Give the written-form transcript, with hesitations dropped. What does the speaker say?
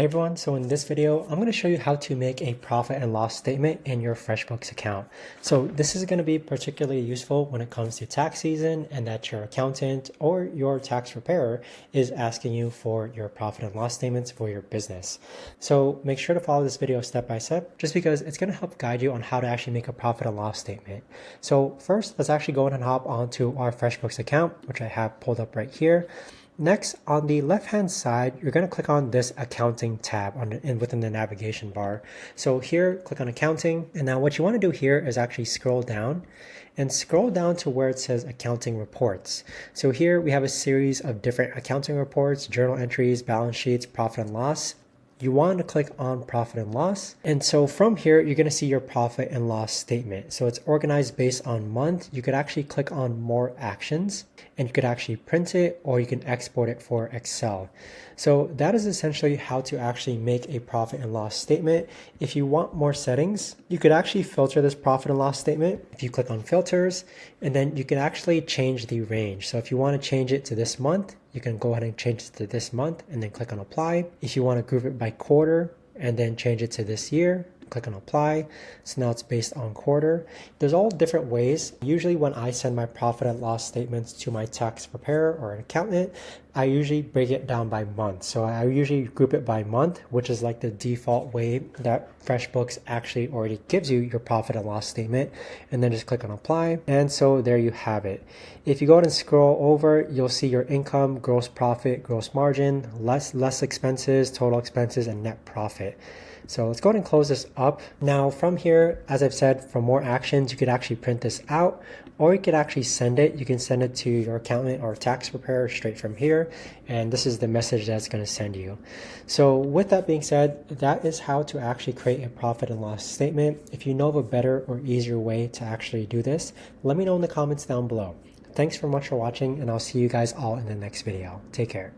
Hey everyone, so in this video, I'm going to show you how to make a profit and loss statement in your FreshBooks account. So this is going to be particularly useful when it comes to tax season and that your accountant or your tax preparer is asking you for your profit and loss statements for your business. So make sure to follow this video step by step, just because it's going to help guide you on how to actually make a profit and loss statement. So first, let's actually go ahead and hop onto our FreshBooks account, which I have pulled up right here. Next, on the left-hand side, you're going to click on this accounting tab within the navigation bar. So here, click on accounting. And now what you want to do here is actually scroll down to where it says accounting reports. So here we have a series of different accounting reports, journal entries, balance sheets, profit and loss. You want to click on profit and loss. And so from here, you're going to see your profit and loss statement. So it's organized based on month. You could actually click on more actions and you could actually print it, or you can export it for Excel. So that is essentially how to actually make a profit and loss statement. If you want more settings, you could actually filter this profit and loss statement. If you click on filters, and then you can actually change the range. So if you want to change it to this month, you can go ahead and change it to this month and then click on apply. If you want to group it by quarter and then change it to this year, click on apply. So now it's based on quarter. There's all different ways. Usually when I send my profit and loss statements to my tax preparer or an accountant, I usually break it down by month. So I usually group it by month, which is like the default way that FreshBooks actually already gives you your profit and loss statement, and then just click on apply. And so there you have it. If you go ahead and scroll over, you'll see your income, gross profit, gross margin, less expenses, total expenses, and net profit. So let's go ahead and close this up. Now from here, as I've said, for more actions, you could actually print this out, or you could actually send it. You can send it to your accountant or tax preparer straight from here. And this is the message that's going to send you. So with that being said, that is how to actually create a profit and loss statement. If you know of a better or easier way to actually do this, let me know in the comments down below. Thanks so much for watching, and I'll see you guys all in the next video. Take care.